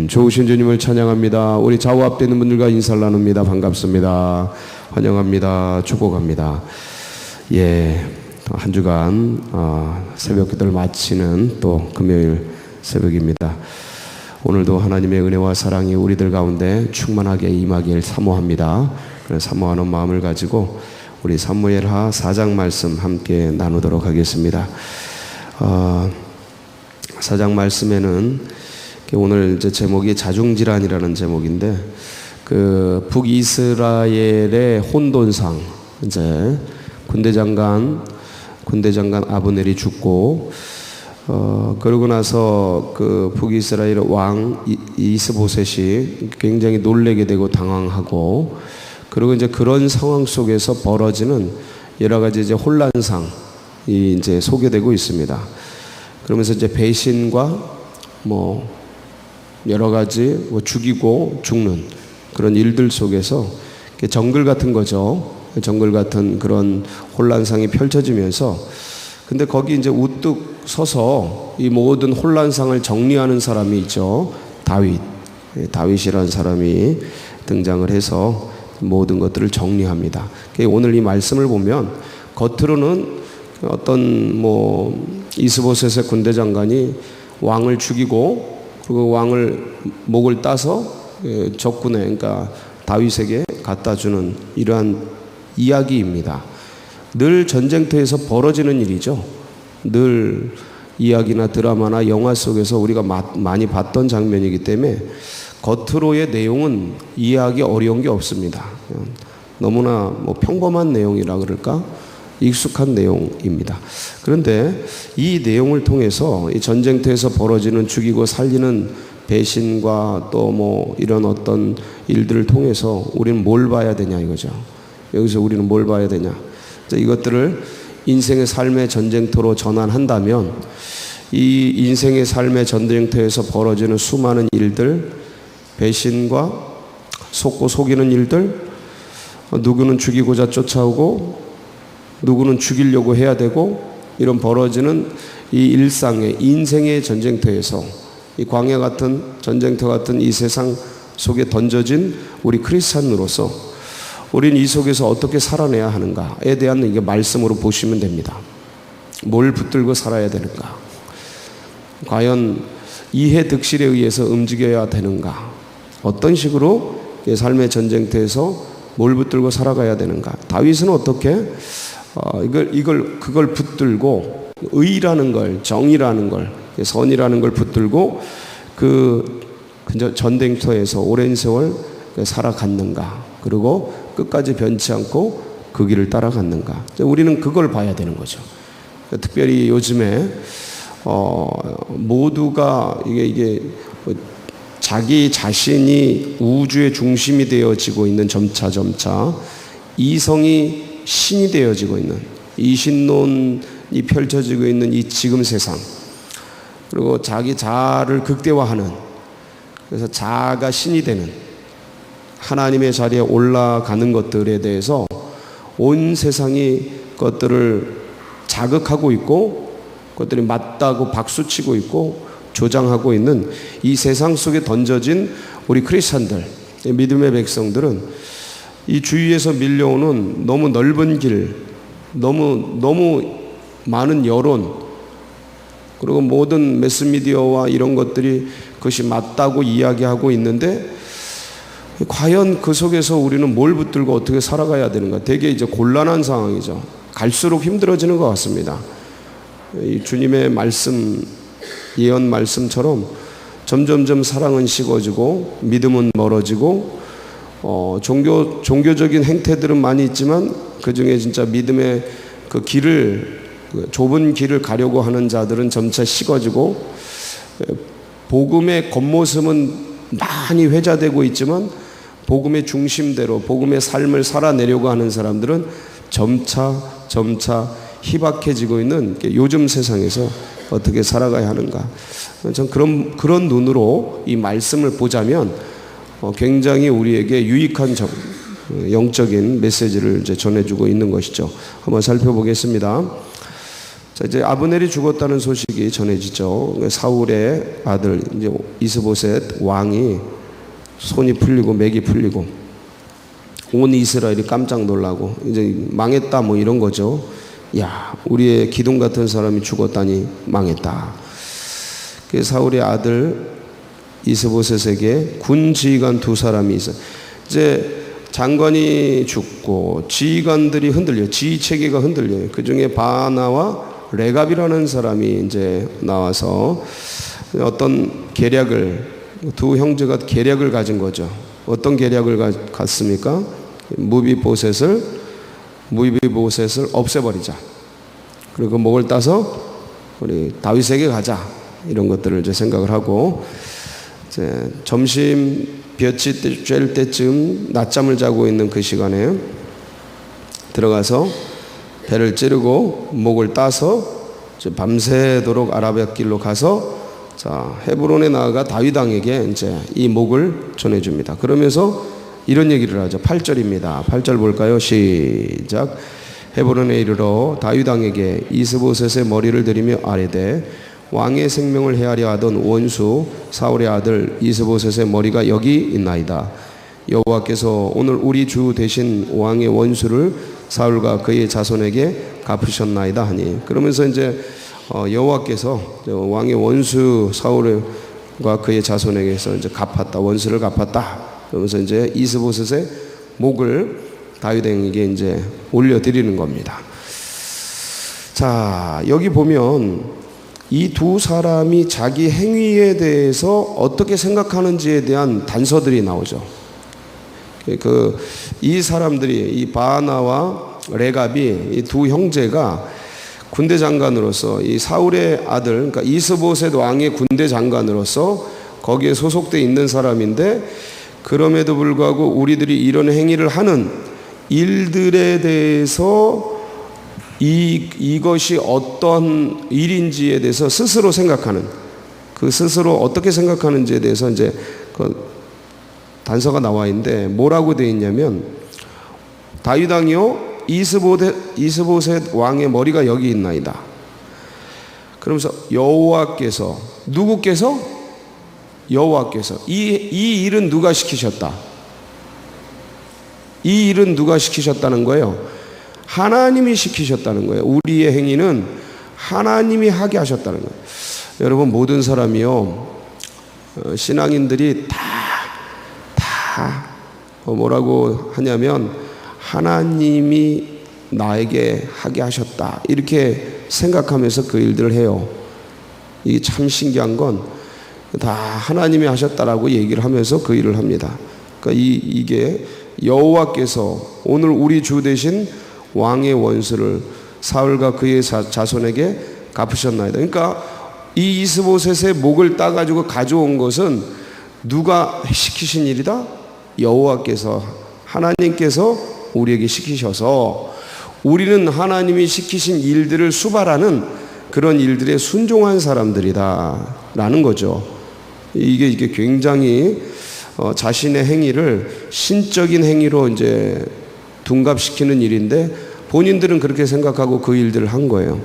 좋으신 주님을 찬양합니다. 우리 좌우 앞에 있는 분들과 인사를 나눕니다. 반갑습니다. 환영합니다. 축복합니다. 한 주간 새벽 기도를 마치는 또 금요일 새벽입니다. 오늘도 하나님의 은혜와 사랑이 우리들 가운데 충만하게 임하길 사모합니다. 사모하는 마음을 가지고 우리 사무엘하 4장 말씀 함께 나누도록 하겠습니다. 4장 말씀에는 오늘 이제 제목이 자중질환이라는 제목인데, 그 북이스라엘의 혼돈상, 이제 군대장관 아브넬이 죽고, 그러고 나서 그 북이스라엘 왕 이스보셋이 굉장히 놀래게 되고 당황하고, 그리고 이제 그런 상황 속에서 벌어지는 여러 가지 이제 혼란상이 이제 소개되고 있습니다. 그러면서 이제 배신과 여러 가지 죽이고 죽는 그런 일들 속에서 정글 같은 거죠. 정글 같은 그런 혼란상이 펼쳐지면서, 근데 거기 이제 우뚝 서서 이 모든 혼란상을 정리하는 사람이 있죠. 다윗이라는 사람이 등장을 해서 모든 것들을 정리합니다. 오늘 이 말씀을 보면 겉으로는 어떤 이스보셋의 군대 장관이 왕을 죽이고, 그리고 왕을 목을 따서 적군에, 그러니까 다윗에게 갖다 주는 이러한 이야기입니다. 늘 전쟁터에서 벌어지는 일이죠. 늘 이야기나 드라마나 영화 속에서 우리가 많이 봤던 장면이기 때문에 겉으로의 내용은 이해하기 어려운 게 없습니다. 너무나 평범한 내용이라 그럴까? 익숙한 내용입니다. 그런데 이 내용을 통해서 이 전쟁터에서 벌어지는 죽이고 살리는 배신과 또 이런 어떤 일들을 통해서 우리는 뭘 봐야 되냐 이거죠. 여기서 우리는 뭘 봐야 되냐. 이것들을 인생의 삶의 전쟁터로 전환한다면, 이 인생의 삶의 전쟁터에서 벌어지는 수많은 일들, 배신과 속고 속이는 일들, 누구는 죽이고자 쫓아오고 누구는 죽이려고 해야 되고, 이런 벌어지는 이 일상의 인생의 전쟁터에서, 이 광야 같은 전쟁터 같은 이 세상 속에 던져진 우리 크리스찬으로서 우리는 이 속에서 어떻게 살아내야 하는가에 대한 이게 말씀으로 보시면 됩니다. 뭘 붙들고 살아야 되는가? 과연 이해 득실에 의해서 움직여야 되는가? 어떤 식으로 삶의 전쟁터에서 뭘 붙들고 살아가야 되는가? 다윗은 어떻게 그걸 붙들고 의라는 걸, 정의라는 걸, 선이라는 걸 붙들고 그 전쟁터에서 오랜 세월 살아갔는가? 그리고 끝까지 변치 않고 그 길을 따라갔는가? 우리는 그걸 봐야 되는 거죠. 특별히 요즘에 모두가 이게 자기 자신이 우주의 중심이 되어지고 있는, 점차 이성이 신이 되어지고 있는, 이신론이 펼쳐지고 있는 이 지금 세상, 그리고 자기 자아를 극대화하는, 그래서 자아가 신이 되는 하나님의 자리에 올라가는 것들에 대해서 온 세상이 그것들을 자극하고 있고, 그것들이 맞다고 박수치고 있고 조장하고 있는 이 세상 속에 던져진 우리 크리스찬들, 믿음의 백성들은 이 주위에서 밀려오는 너무 넓은 길, 너무 많은 여론, 그리고 모든 매스미디어와 이런 것들이 그것이 맞다고 이야기하고 있는데, 과연 그 속에서 우리는 뭘 붙들고 어떻게 살아가야 되는가? 되게 이제 곤란한 상황이죠. 갈수록 힘들어지는 것 같습니다. 이 주님의 말씀, 예언 말씀처럼 점점점 사랑은 식어지고 믿음은 멀어지고, 종교적인 행태들은 많이 있지만 그 중에 진짜 믿음의 그 좁은 길을 가려고 하는 자들은 점차 식어지고, 복음의 겉모습은 많이 회자되고 있지만 복음의 중심대로 복음의 삶을 살아내려고 하는 사람들은 점차 희박해지고 있는 요즘 세상에서 어떻게 살아가야 하는가. 전 그런 눈으로 이 말씀을 보자면 굉장히 우리에게 유익한 영적인 메시지를 이제 전해주고 있는 것이죠. 한번 살펴보겠습니다. 자, 이제 아브넬이 죽었다는 소식이 전해지죠. 사울의 아들 이제 이스보셋 왕이 손이 풀리고 맥이 풀리고 온 이스라엘이 깜짝 놀라고 이제 망했다 뭐 이런 거죠. 야, 우리의 기둥 같은 사람이 죽었다니 망했다. 그 사울의 아들 이스보셋에게 군 지휘관 두 사람이 있어. 이제 장관이 죽고 지휘관들이 흔들려, 지휘 체계가 흔들려요. 그 중에 바나와 레갑이라는 사람이 이제 나와서 어떤 계략을, 두 형제가 계략을 가진 거죠. 어떤 계략을 갖습니까? 무비보셋을 없애버리자. 그리고 목을 따서 우리 다윗에게 가자. 이런 것들을 이제 생각을 하고, 이제 점심 볕이 쬐을 때쯤 낮잠을 자고 있는 그 시간에 들어가서 배를 찌르고 목을 따서 밤새도록 아라비아 길로 가서 자, 헤브론에 나아가 다윗 왕에게 이제 이 목을 전해줍니다. 그러면서 이런 얘기를 하죠. 8절입니다. 8절 볼까요? 시작. 헤브론에 이르러 다윗 왕에게 이스보셋의 머리를 들이며 아뢰되 왕의 생명을 헤아려 하던 원수 사울의 아들 이스보셋의 머리가 여기 있나이다. 여호와께서 오늘 우리 주 대신 왕의 원수를 사울과 그의 자손에게 갚으셨나이다 하니, 그러면서 이제 여호와께서 왕의 원수 사울과 그의 자손에게서 이제 갚았다, 원수를 갚았다. 그러면서 이제 이스보셋의 목을 다윗에게 이제 올려드리는 겁니다. 자, 여기 보면 이 두 사람이 자기 행위에 대해서 어떻게 생각하는지에 대한 단서들이 나오죠. 이 사람들이, 이 바나와 레갑이, 이 두 형제가 군대 장관으로서, 이 사울의 아들, 그러니까 이스보셋 왕의 군대 장관으로서 거기에 소속되어 있는 사람인데, 그럼에도 불구하고 우리들이 이런 행위를 하는 일들에 대해서 이것이 어떤 일인지에 대해서 스스로 생각하는, 그 스스로 어떻게 생각하는지에 대해서 이제 그 단서가 나와 있는데, 뭐라고 되어 있냐면 다윗 왕이요 이스보셋 왕의 머리가 여기 있나이다. 그러면서 여호와께서, 누구께서? 여호와께서. 이 일은 누가 시키셨다? 이 일은 누가 시키셨다는 거예요? 하나님이 시키셨다는 거예요. 우리의 행위는 하나님이 하게 하셨다는 거예요. 여러분, 모든 사람이요, 신앙인들이 다 뭐라고 하냐면 하나님이 나에게 하게 하셨다, 이렇게 생각하면서 그 일들을 해요. 이게 참 신기한 건 다 하나님이 하셨다라고 얘기를 하면서 그 일을 합니다. 그러니까 이게 여호와께서 오늘 우리 주 대신 왕의 원수를 사울과 그의 자손에게 갚으셨나이다. 그러니까 이 이스보셋의 목을 따가지고 가져온 것은 누가 시키신 일이다? 여호와께서, 하나님께서 우리에게 시키셔서 우리는 하나님이 시키신 일들을 수발하는 그런 일들에 순종한 사람들이다 라는 거죠. 이게 굉장히 자신의 행위를 신적인 행위로 이제 둔갑시키는 일인데, 본인들은 그렇게 생각하고 그 일들을 한 거예요.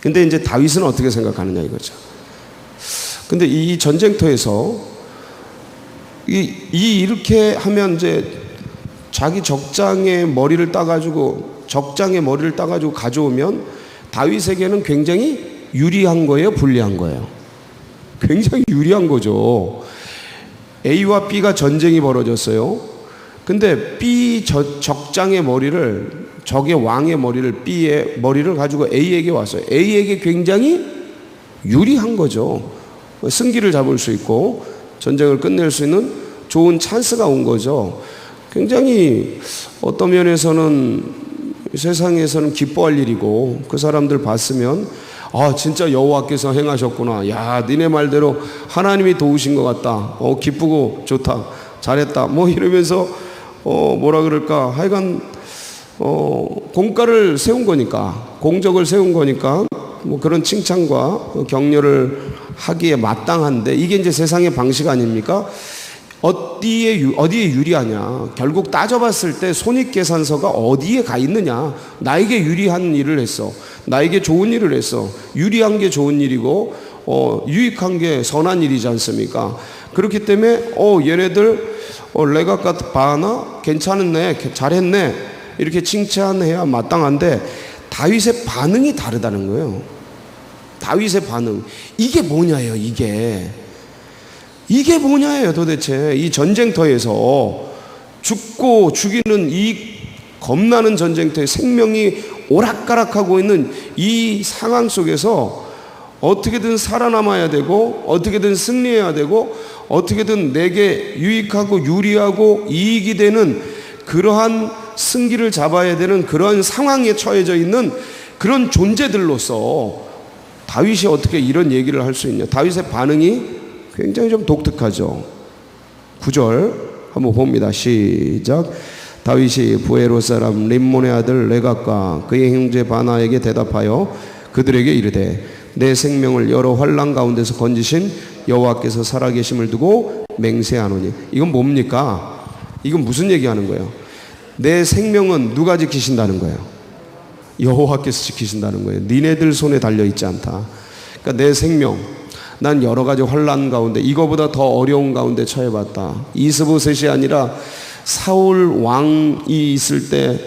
근데 이제 다윗은 어떻게 생각하느냐 이거죠. 근데 이 전쟁터에서 이렇게 하면 이제 자기 적장의 머리를 따가지고 가져오면 다윗에게는 굉장히 유리한 거예요, 불리한 거예요? 굉장히 유리한 거죠. A와 B가 전쟁이 벌어졌어요. 근데 B 적장의 머리를, 적의 왕의 머리를, B의 머리를 가지고 A에게 왔어요. A에게 굉장히 유리한 거죠. 승기를 잡을 수 있고 전쟁을 끝낼 수 있는 좋은 찬스가 온 거죠. 굉장히 어떤 면에서는 세상에서는 기뻐할 일이고, 그 사람들 봤으면 아, 진짜 여호와께서 행하셨구나. 야, 니네 말대로 하나님이 도우신 것 같다. 기쁘고 좋다. 잘했다. 뭐 이러면서 뭐라 그럴까? 하여간 공가를 세운 거니까, 공적을 세운 거니까 뭐 그런 칭찬과 격려를 하기에 마땅한데, 이게 이제 세상의 방식 아닙니까? 어디에 유리하냐? 결국 따져봤을 때 손익계산서가 어디에 가 있느냐? 나에게 유리한 일을 했어. 나에게 좋은 일을 했어. 유리한 게 좋은 일이고, 유익한 게 선한 일이지 않습니까? 그렇기 때문에, 얘네들, 내가 봐나? 괜찮았네. 잘했네. 이렇게 칭찬해야 마땅한데, 다윗의 반응이 다르다는 거예요. 다윗의 반응. 이게 뭐냐예요, 이게 뭐냐예요, 도대체. 이 전쟁터에서 죽고 죽이는 이 겁나는 전쟁터에 생명이 오락가락하고 있는 이 상황 속에서 어떻게든 살아남아야 되고, 어떻게든 승리해야 되고, 어떻게든 내게 유익하고 유리하고 이익이 되는 그러한 승기를 잡아야 되는 그런 상황에 처해져 있는 그런 존재들로서 다윗이 어떻게 이런 얘기를 할 수 있냐. 다윗의 반응이 굉장히 좀 독특하죠. 9절 한번 봅니다. 시작. 다윗이 부에롯 사람 림몬의 아들 레갑과 그의 형제 바나에게 대답하여 그들에게 이르되 내 생명을 여러 환난 가운데서 건지신 여호와께서 살아계심을 두고 맹세하노니. 이건 뭡니까? 이건 무슨 얘기하는 거예요? 내 생명은 누가 지키신다는 거예요? 여호와께서 지키신다는 거예요. 니네들 손에 달려있지 않다. 그러니까 내 생명, 난 여러 가지 환난 가운데, 이거보다 더 어려운 가운데 처해봤다. 이스보셋이 아니라 사울 왕이 있을 때,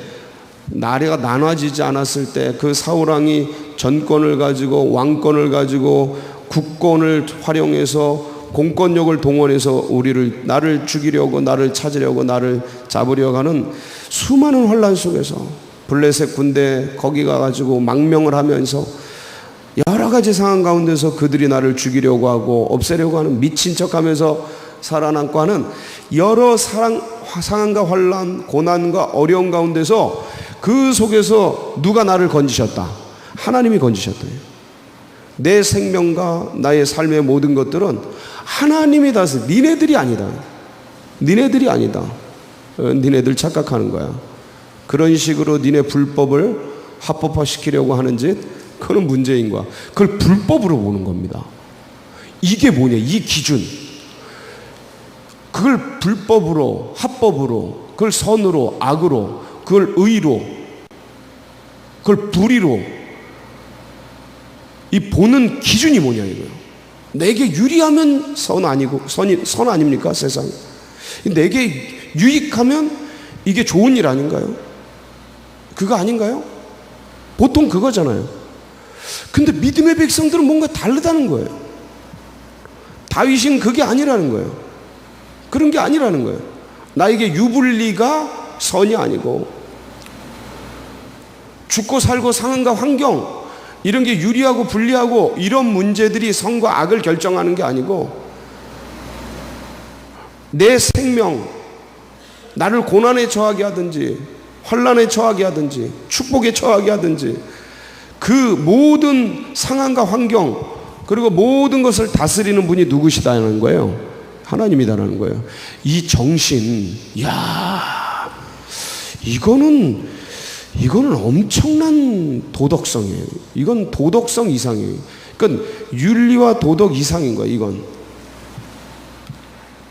나라가 나눠지지 않았을 때 그 사울 왕이 전권을 가지고 왕권을 가지고 국권을 활용해서 공권력을 동원해서 나를 죽이려고, 나를 찾으려고, 나를 잡으려고 하는 수많은 환난 속에서 블레셋 군대 거기 가가지고 망명을 하면서 여러 가지 상황 가운데서 그들이 나를 죽이려고 하고 없애려고 하는, 미친 척하면서 살아남고 하는 여러 상황과 환난, 고난과 어려움 가운데서 그 속에서 누가 나를 건지셨다? 하나님이 건지셨다. 내 생명과 나의 삶의 모든 것들은 하나님이 다스려. 니네들이 아니다. 니네들이 아니다. 니네들 착각하는 거야. 그런 식으로 니네 불법을 합법화시키려고 하는 짓, 그건 문제인 거야. 그걸 불법으로 보는 겁니다. 이게 뭐냐, 이 기준. 그걸 불법으로, 합법으로, 그걸 선으로, 악으로, 그걸 의로, 그걸 불의로, 이 보는 기준이 뭐냐 이거예요. 내게 유리하면 선 아닙니까, 세상? 내게 유익하면 이게 좋은 일 아닌가요? 그거 아닌가요? 보통 그거잖아요. 근데 믿음의 백성들은 뭔가 다르다는 거예요. 다윗은 그게 아니라는 거예요. 그런 게 아니라는 거예요. 나에게 유불리가 선이 아니고, 죽고 살고 상황과 환경, 이런 게 유리하고 불리하고 이런 문제들이 선과 악을 결정하는 게 아니고, 내 생명, 나를 고난에 처하게 하든지 환난에 처하게 하든지 축복에 처하게 하든지 그 모든 상황과 환경, 그리고 모든 것을 다스리는 분이 누구시다는 거예요? 하나님이다라는 거예요. 이 정신, 이거는 엄청난 도덕성이에요. 이건 도덕성 이상이에요. 그러니까 윤리와 도덕 이상인 거예요, 이건.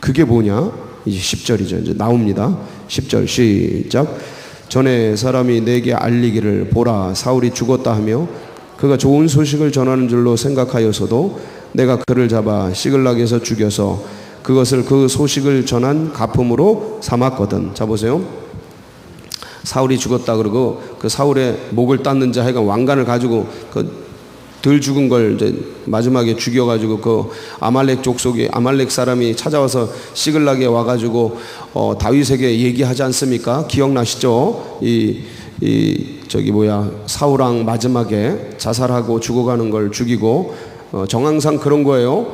그게 뭐냐? 이제 10절이죠. 이제 나옵니다. 10절 시작. 전에 사람이 내게 알리기를 보라, 사울이 죽었다 하며 그가 좋은 소식을 전하는 줄로 생각하여서도 내가 그를 잡아 시글락에서 죽여서 그것을 그 소식을 전한 가품으로 삼았거든. 자 보세요. 사울이 죽었다 그러고 그 사울의 목을 땄는지 하여간 왕관을 가지고 그 덜 죽은 걸 이제 마지막에 죽여가지고 그 아말렉 족속이, 아말렉 사람이 찾아와서 시글락에 와가지고 다윗에게 얘기하지 않습니까? 기억나시죠? 사울왕 마지막에 자살하고 죽어가는 걸 죽이고, 정황상 그런 거예요.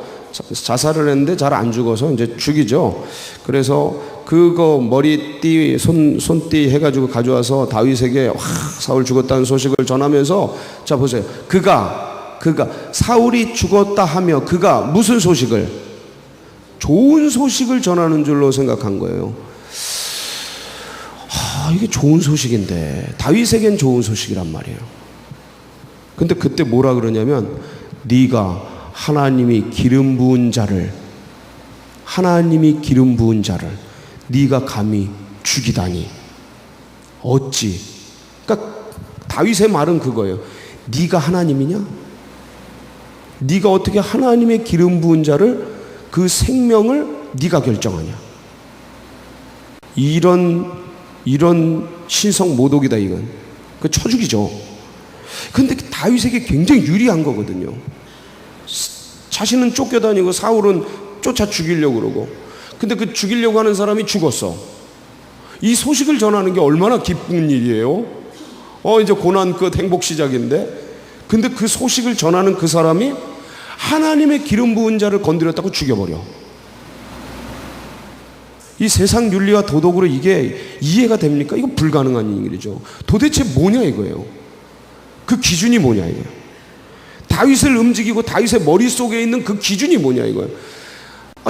자살을 했는데 잘 안 죽어서 이제 죽이죠. 그래서 그거 머리띠, 손띠 해가지고 가져와서 다윗에게 사울 죽었다는 소식을 전하면서, 자 보세요. 그가 사울이 죽었다 하며 그가 무슨 소식을? 좋은 소식을 전하는 줄로 생각한 거예요. 이게 좋은 소식인데 다윗에겐 좋은 소식이란 말이에요. 근데 그때 뭐라 그러냐면, 네가 하나님이 기름 부은 자를 하나님이 기름 부은 자를 네가 감히 죽이다니 어찌. 그러니까 다윗의 말은 그거예요. 네가 하나님이냐? 네가 어떻게 하나님의 기름 부은 자를, 그 생명을 네가 결정하냐? 이런 신성 모독이다 이건. 그 쳐죽이죠. 근데 다윗에게 굉장히 유리한 거거든요. 자신은 쫓겨다니고 사울은 쫓아 죽이려고 그러고, 근데 그 죽이려고 하는 사람이 죽었어. 이 소식을 전하는 게 얼마나 기쁜 일이에요. 이제 고난 끝, 행복 시작인데, 근데 그 소식을 전하는 그 사람이 하나님의 기름 부은 자를 건드렸다고 죽여버려. 이 세상 윤리와 도덕으로 이게 이해가 됩니까? 이거 불가능한 일이죠. 도대체 뭐냐 이거예요. 그 기준이 뭐냐 이거예요. 다윗을 움직이고 다윗의 머릿속에 있는 그 기준이 뭐냐 이거예요.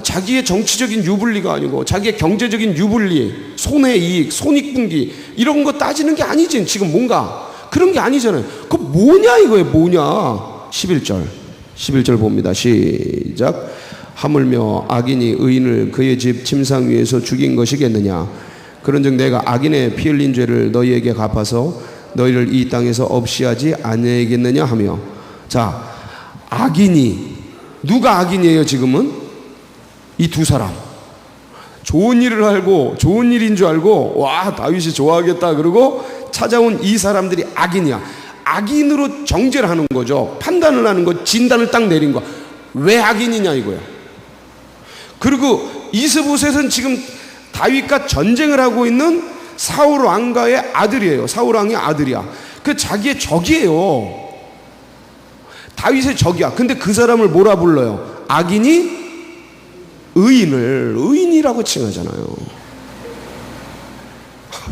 자기의 정치적인 유불리가 아니고 자기의 경제적인 유불리, 손해이익, 손익분기 이런 거 따지는 게 아니지. 지금 뭔가 그런 게 아니잖아요. 그거 뭐냐 이거예요. 뭐냐. 11절 봅니다. 시작. 하물며 악인이 의인을 그의 집 침상 위에서 죽인 것이겠느냐. 그런즉 내가 악인의 피 흘린 죄를 너희에게 갚아서 너희를 이 땅에서 없이 하지 아니하겠느냐 하며. 자, 악인이, 누가 악인이에요 지금은? 이 두 사람. 좋은 일을 알고 좋은 일인 줄 알고 와 다윗이 좋아하겠다 그러고 찾아온 이 사람들이 악인이야. 악인으로 정죄를 하는 거죠. 판단을 하는 거, 진단을 딱 내린 거. 왜 악인이냐 이거야. 그리고 이스보셋은 지금 다윗과 전쟁을 하고 있는 사울 왕가의 아들이에요. 사울 왕의 아들이야. 그 자기의 적이에요. 다윗의 적이야. 근데 그 사람을 뭐라 불러요? 악인이 의인이라고 칭하잖아요.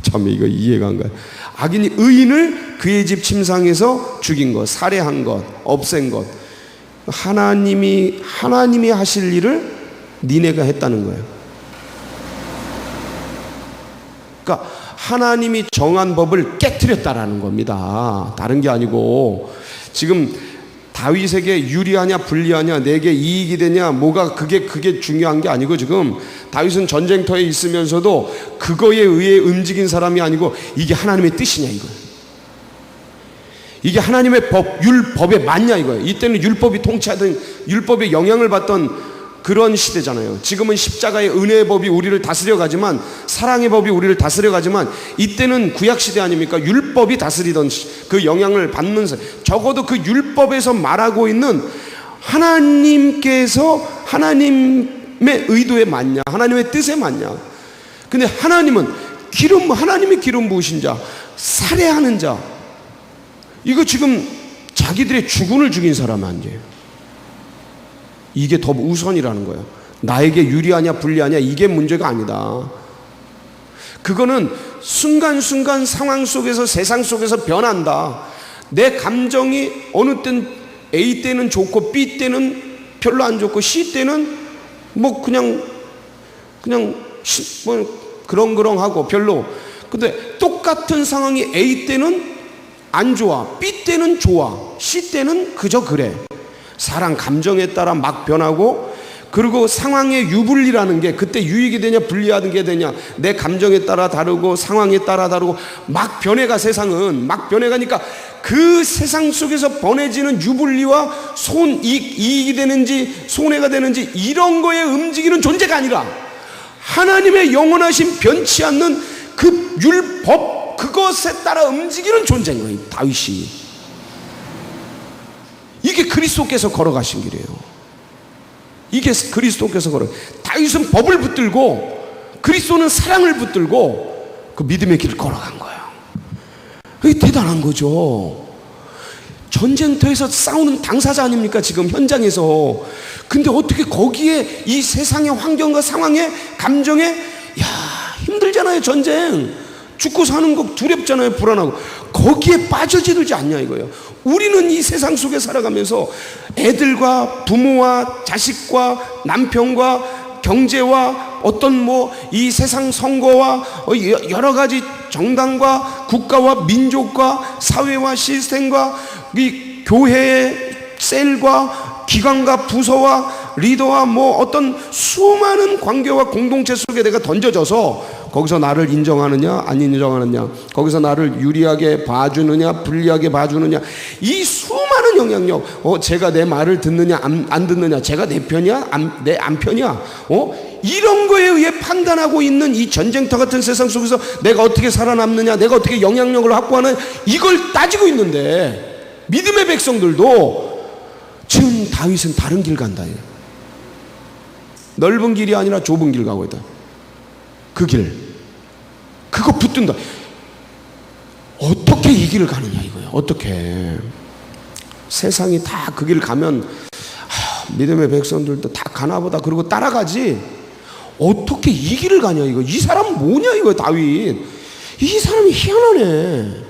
참 이거 이해가 안 가요. 악인이 의인을 그의 집 침상에서 죽인 것, 살해한 것, 없앤 것. 하나님이 하실 일을 니네가 했다는 거예요. 그러니까 하나님이 정한 법을 깨트렸다라는 겁니다. 다른 게 아니고, 지금 다윗에게 유리하냐 불리하냐, 내게 이익이 되냐, 뭐가 그게 중요한 게 아니고, 지금 다윗은 전쟁터에 있으면서도 그거에 의해 움직인 사람이 아니고 이게 하나님의 뜻이냐 이거예요. 이게 하나님의 법, 율법에 맞냐 이거예요. 이때는 율법이 통치하던, 율법의 영향을 받던 그런 시대잖아요. 지금은 십자가의 은혜의 법이 우리를 다스려가지만, 사랑의 법이 우리를 다스려가지만, 이때는 구약시대 아닙니까? 율법이 다스리던 그 영향을 받는, 적어도 그 율법에서 말하고 있는 하나님께서 하나님의 의도에 맞냐, 하나님의 뜻에 맞냐. 근데 하나님은 하나님의 기름 부으신 자, 살해하는 자, 이거 지금 자기들의 주군을 죽인 사람 아니에요. 이게 더 우선이라는 거예요. 나에게 유리하냐 불리하냐 이게 문제가 아니다. 그거는 순간순간 상황 속에서, 세상 속에서 변한다. 내 감정이 어느 때는 A 때는 좋고 B 때는 별로 안 좋고 C 때는 뭐 그냥 뭐 그렁그렁하고 별로. 근데 똑같은 상황이 A 때는 안 좋아, B 때는 좋아, C 때는 그저 그래. 사람 감정에 따라 막 변하고, 그리고 상황의 유불리라는 게 그때 유익이 되냐 불리하게 되냐, 내 감정에 따라 다르고 상황에 따라 다르고 막 변해가. 세상은 막 변해가니까 그 세상 속에서 번해지는 유불리와 이익이 되는지 손해가 되는지 이런 거에 움직이는 존재가 아니라 하나님의 영원하신 변치 않는 그 율법, 그것에 따라 움직이는 존재인 거예요. 다윗이. 이게 그리스도께서 걸어가신 길이에요. 이게 그리스도께서 다윗은 법을 붙들고 그리스도는 사랑을 붙들고 그 믿음의 길을 걸어간 거예요. 이게 대단한 거죠. 전쟁터에서 싸우는 당사자 아닙니까 지금 현장에서. 근데 어떻게 거기에 이 세상의 환경과 상황에, 감정에, 힘들잖아요. 전쟁 죽고 사는 거 두렵잖아요. 불안하고. 거기에 빠져들지 않냐 이거예요. 우리는 이 세상 속에 살아가면서 애들과 부모와 자식과 남편과 경제와 어떤 이 세상 선거와 여러 가지 정당과 국가와 민족과 사회와 시스템과 이 교회의 셀과 기관과 부서와 리더와 뭐 어떤 수많은 관계와 공동체 속에 내가 던져져서 거기서 나를 인정하느냐 안 인정하느냐, 거기서 나를 유리하게 봐주느냐 불리하게 봐주느냐, 이 수많은 영향력, 제가 내 말을 듣느냐 안 듣느냐, 제가 내 편이야 내 안 편이야, 이런 거에 의해 판단하고 있는 이 전쟁터 같은 세상 속에서 내가 어떻게 살아남느냐, 내가 어떻게 영향력을 확보하는, 이걸 따지고 있는데 믿음의 백성들도 지금 다윗은 다른 길 간다. 넓은 길이 아니라 좁은 길 가고 있다. 그 길, 그거 붙든다. 어떻게 이 길을 가느냐 이거예요. 어떻게. 세상이 다 그 길 가면 믿음의 백성들도 다 가나보다 그러고 따라가지, 어떻게 이 길을 가냐 이거. 이 사람은 뭐냐 이거. 다윗 이 사람이 희한하네.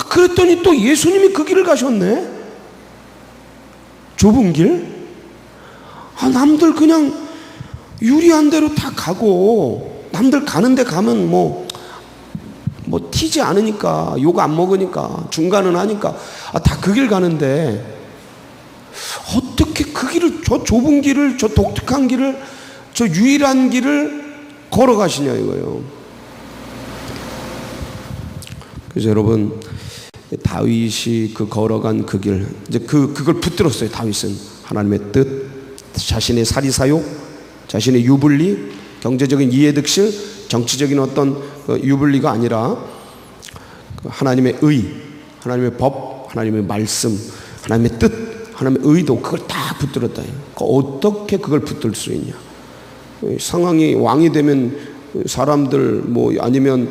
그랬더니 또 예수님이 그 길을 가셨네. 좁은 길. 남들 그냥 유리한 대로 다 가고, 남들 가는 데 가면 뭐 튀지 않으니까, 욕 안 먹으니까, 중간은 하니까 다 그 길 가는데 어떻게 그 길을, 저 좁은 길을, 저 독특한 길을, 저 유일한 길을 걸어가시냐 이거예요. 그래서 여러분, 다윗이 그 걸어간 그 길, 이제 그걸 붙들었어요. 다윗은 하나님의 뜻, 자신의 사리사욕, 자신의 유불리, 경제적인 이해득실, 정치적인 어떤 유불리가 아니라 하나님의 의, 하나님의 법, 하나님의 말씀, 하나님의 뜻, 하나님의 의도, 그걸 다 붙들었다. 어떻게 그걸 붙들 수 있냐. 상황이 왕이 되면 사람들 아니면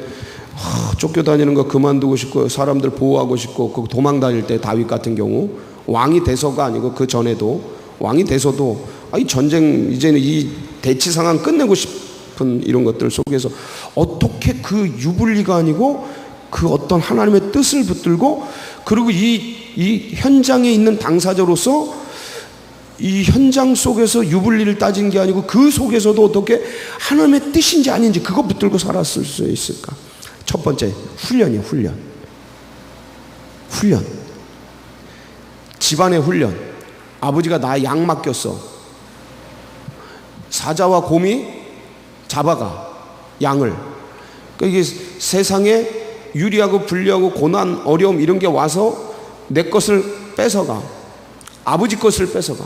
쫓겨다니는 거 그만두고 싶고, 사람들 보호하고 싶고, 그 도망 다닐 때 다윗 같은 경우 왕이 돼서가 아니고 그 전에도 왕이 돼서도 이 전쟁 이제는 이 대치 상황 끝내고 싶은 이런 것들 속에서 어떻게 그 유불리가 아니고 그 어떤 하나님의 뜻을 붙들고, 그리고 이 현장에 있는 당사자로서 이 현장 속에서 유불리를 따진 게 아니고 그 속에서도 어떻게 하나님의 뜻인지 아닌지 그거 붙들고 살았을 수 있을까. 첫 번째 훈련이에요. 훈련. 집안의 훈련. 아버지가 나 양 맡겼어. 사자와 곰이 잡아가 양을. 그러니까 이게 세상에 유리하고 불리하고 고난 어려움 이런 게 와서 내 것을 뺏어가. 아버지 것을 뺏어가.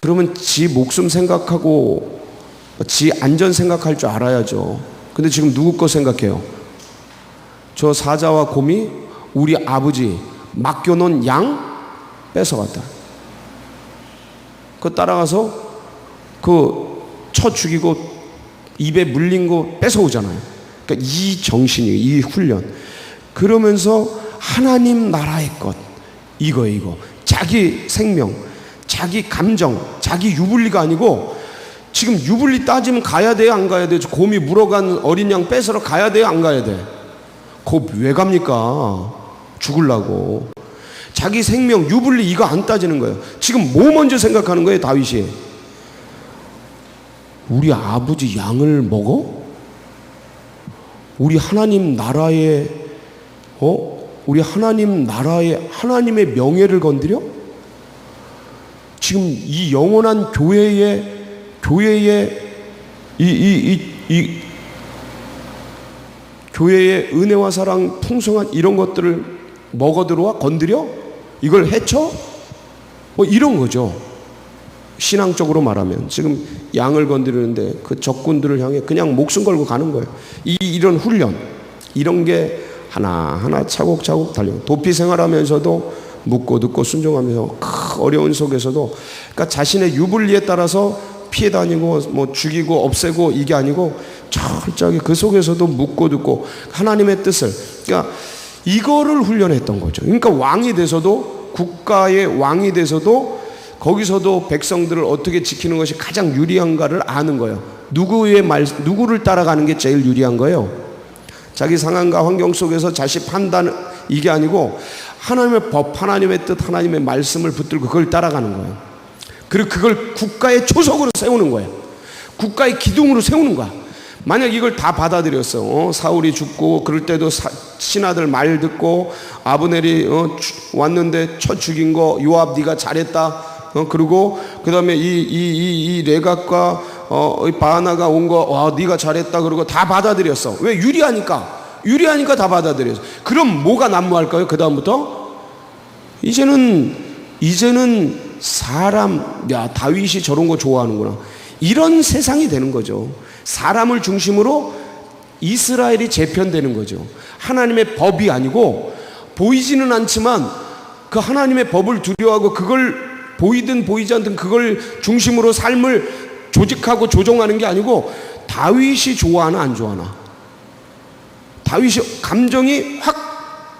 그러면 지 목숨 생각하고 지 안전 생각할 줄 알아야죠. 근데 지금 누구 거 생각해요? 저 사자와 곰이 우리 아버지 맡겨놓은 양 뺏어갔다. 그거 따라가서 그 쳐 죽이고 입에 물린 거 뺏어오잖아요. 그러니까 이 정신이에요. 이 훈련. 그러면서 하나님 나라의 것, 이거 자기 생명, 자기 감정, 자기 유불리가 아니고, 지금 유불리 따지면 가야 돼요 안 가야 돼요? 곰이 물어간 어린 양 뺏으러 가야 돼요 안 가야 돼? 그거 왜 갑니까? 죽으려고. 자기 생명, 유불리 이거 안 따지는 거예요. 지금 뭐 먼저 생각하는 거예요 다윗이? 우리 아버지 양을 먹어? 우리 하나님 나라의 우리 하나님 나라의 하나님의 명예를 건드려? 지금 이 영원한 교회의 교회의 은혜와 사랑 풍성한 이런 것들을 먹어 들어와 건드려? 이걸 해쳐? 이런 거죠. 신앙적으로 말하면 지금 양을 건드리는데 그 적군들을 향해 그냥 목숨 걸고 가는 거예요. 이런 훈련, 이런 게 하나하나 차곡차곡 달려. 도피 생활하면서도 묻고 듣고 순종하면서 어려운 속에서도, 그러니까 자신의 유불리에 따라서 피해 다니고 죽이고 없애고 이게 아니고 철저하게 그 속에서도 묻고 듣고 하나님의 뜻을, 그러니까 이거를 훈련했던 거죠. 그러니까 왕이 돼서도, 국가의 왕이 돼서도 거기서도 백성들을 어떻게 지키는 것이 가장 유리한가를 아는 거예요. 누구를 따라가는 게 제일 유리한 거예요? 자기 상황과 환경 속에서 자신 판단, 이게 아니고 하나님의 법, 하나님의 뜻, 하나님의 말씀을 붙들고 그걸 따라가는 거예요. 그리고 그걸 국가의 초석으로 세우는 거예요. 국가의 기둥으로 세우는 거야. 만약 이걸 다 받아들였어. 사울이 죽고 그럴 때도 신하들 말 듣고 아브넬이 왔는데 쳐 죽인 거 요압 네가 잘했다. 그리고 그 다음에 이 레갑과 바하나가 온 거, 와, 네가 잘했다. 그러고 다 받아들였어. 왜? 유리하니까 다 받아들였어. 그럼 뭐가 난무할까요? 그 다음부터 이제는 사람, 야, 다윗이 저런 거 좋아하는구나, 이런 세상이 되는 거죠. 사람을 중심으로 이스라엘이 재편되는 거죠. 하나님의 법이 아니고, 보이지는 않지만 그 하나님의 법을 두려워하고 그걸 보이든 보이지 않든 그걸 중심으로 삶을 조직하고 조종하는 게 아니고, 다윗이 좋아하나 안 좋아하나, 다윗이 감정이 확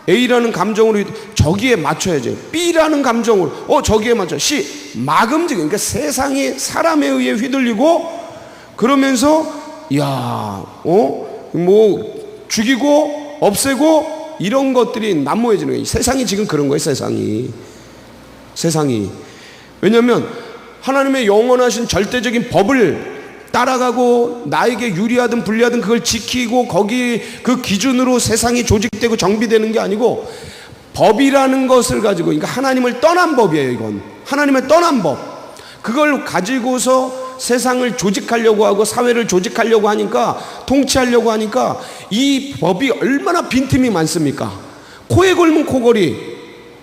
A라는 감정으로 저기에 맞춰야죠. B라는 감정으로 저기에 맞춰. C 막음직, 그러니까 세상이 사람에 의해 휘둘리고 그러면서 뭐 죽이고 없애고 이런 것들이 난무해지는 거예요. 세상이 지금 그런 거예요. 세상이. 왜냐하면 하나님의 영원하신 절대적인 법을 따라가고 나에게 유리하든 불리하든 그걸 지키고 거기 그 기준으로 세상이 조직되고 정비되는 게 아니고, 법이라는 것을 가지고, 그러니까 하나님을 떠난 법이에요. 이건 하나님을 떠난 법. 그걸 가지고서 세상을 조직하려고 하고 사회를 조직하려고 하니까, 통치하려고 하니까 이 법이 얼마나 빈틈이 많습니까? 코에 걸면 코걸이,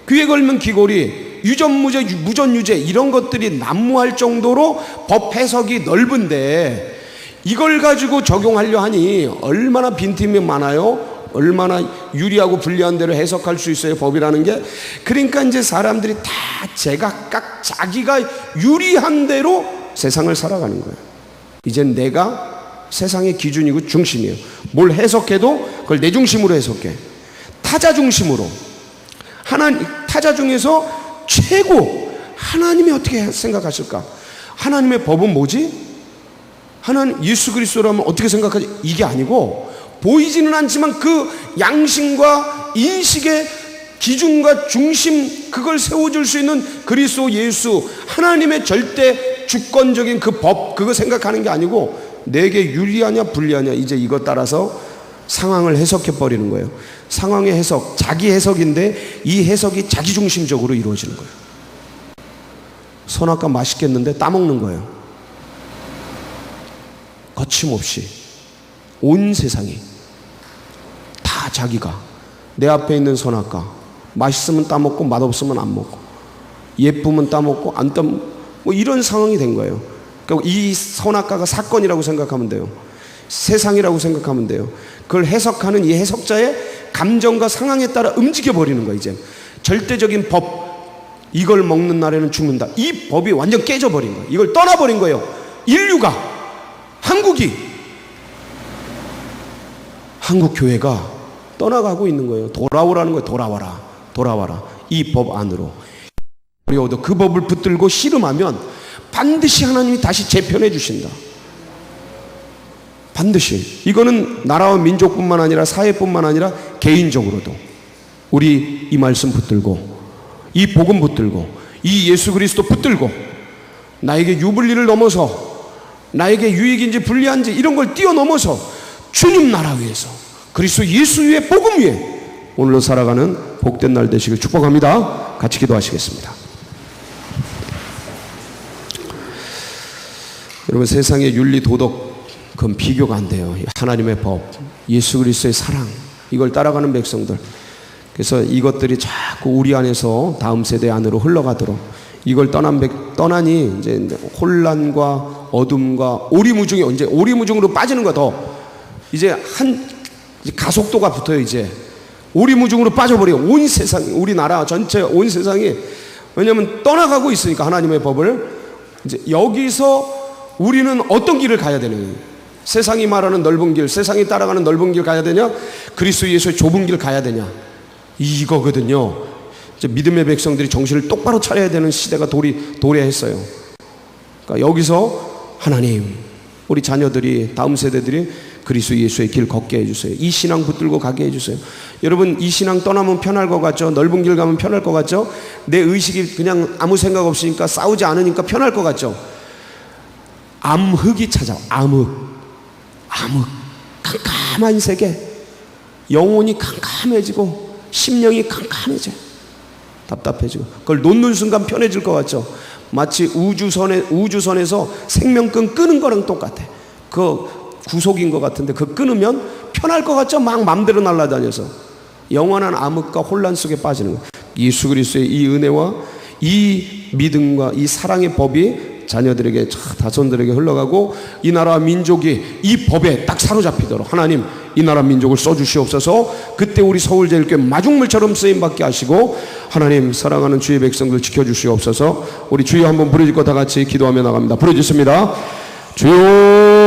귀에 걸면 귀걸이, 유전무죄, 무전유죄, 이런 것들이 난무할 정도로 법 해석이 넓은데, 이걸 가지고 적용하려 하니 얼마나 빈틈이 많아요. 얼마나 유리하고 불리한 대로 해석할 수 있어요, 법이라는 게. 그러니까 이제 사람들이 다 제각각 자기가 유리한 대로 세상을 살아가는 거예요. 이젠 내가 세상의 기준이고 중심이에요. 뭘 해석해도 그걸 내 중심으로 해석해. 타자 중심으로. 타자 중에서 최고 하나님이 어떻게 생각하실까? 하나님의 법은 뭐지? 하나님 예수 그리스도라면 어떻게 생각하지? 이게 아니고, 보이지는 않지만 그 양심과 인식의 기준과 중심, 그걸 세워줄 수 있는 그리스도 예수, 하나님의 절대 주권적인 그 법, 그거 생각하는 게 아니고, 내게 유리하냐 불리하냐, 이제 이것 따라서 상황을 해석해 버리는 거예요. 상황의 해석, 자기 해석인데 이 해석이 자기 중심적으로 이루어지는 거예요. 선악과 맛있겠는데 따먹는 거예요. 거침없이 온 세상이 다 자기가, 내 앞에 있는 선악과, 맛있으면 따먹고 맛없으면 안 먹고, 예쁘면 따먹고 안 따먹고, 뭐 이런 상황이 된 거예요. 그러니까 이 선악과가 사건이라고 생각하면 돼요. 세상이라고 생각하면 돼요. 그걸 해석하는 이 해석자의 감정과 상황에 따라 움직여 버리는 거예요. 이제 절대적인 법, 이걸 먹는 날에는 죽는다, 이 법이 완전 깨져 버린 거예요. 이걸 떠나버린 거예요. 인류가, 한국 교회가 떠나가고 있는 거예요. 돌아오라는 거예요. 돌아와라. 이 법 안으로. 어려워도 그 법을 붙들고 씨름하면 반드시 하나님이 다시 재편해 주신다. 반드시. 이거는 나라와 민족뿐만 아니라 사회뿐만 아니라 개인적으로도 우리 이 말씀 붙들고, 이 복음 붙들고, 이 예수 그리스도 붙들고, 나에게 유불리를 넘어서, 나에게 유익인지 불리한지 이런 걸 뛰어넘어서 주님 나라 위에서, 그리스도 예수 위에, 복음 위에 오늘로 살아가는 복된 날 되시길 축복합니다. 같이 기도하시겠습니다. 여러분, 세상의 윤리 도덕 그건 비교가 안 돼요. 하나님의 법, 예수 그리스도의 사랑, 이걸 따라가는 백성들. 그래서 이것들이 자꾸 우리 안에서 다음 세대 안으로 흘러가도록, 이걸 떠나니 이제 혼란과 어둠과 오리무중이, 이제 오리무중으로 빠지는 거, 더 이제 이제 가속도가 붙어요. 이제 오리무중으로 빠져버려. 온 세상, 우리나라 전체 온 세상이. 왜냐하면 떠나가고 있으니까 하나님의 법을. 이제 여기서 우리는 어떤 길을 가야 되는 거예요? 세상이 말하는 넓은 길, 세상이 따라가는 넓은 길 가야 되냐, 그리스도 예수의 좁은 길 가야 되냐, 이거거든요. 이제 믿음의 백성들이 정신을 똑바로 차려야 되는 시대가 도래했어요. 그러니까 여기서 하나님, 우리 자녀들이, 다음 세대들이 그리스도 예수의 길 걷게 해주세요. 이 신앙 붙들고 가게 해주세요. 여러분, 이 신앙 떠나면 편할 것 같죠? 넓은 길 가면 편할 것 같죠? 내 의식이 그냥 아무 생각 없으니까, 싸우지 않으니까 편할 것 같죠? 암흑이 찾아와. 암흑. 캄캄한 세계, 영혼이 캄캄해지고 심령이 캄캄해져, 답답해지고, 그걸 놓는 순간 편해질 것 같죠? 마치 우주선에서 생명끈 끄는 거랑 똑같아. 그 구속인 것 같은데 그 끊으면 편할 것 같죠? 막 맘대로 날아다녀서 영원한 암흑과 혼란 속에 빠지는 거예요. 예수 그리스도의 이 은혜와 이 믿음과 이 사랑의 법이 자녀들에게, 자손들에게 흘러가고 이 나라 민족이 이 법에 딱 사로잡히도록 하나님 이 나라 민족을 써주시옵소서. 그때 우리 서울제일교회 마중물처럼 쓰임받게 하시고 하나님 사랑하는 주의 백성들 지켜주시옵소서. 우리 주여 한번 부르짖고 다 같이 기도하며 나갑니다. 부르짖습니다. 주여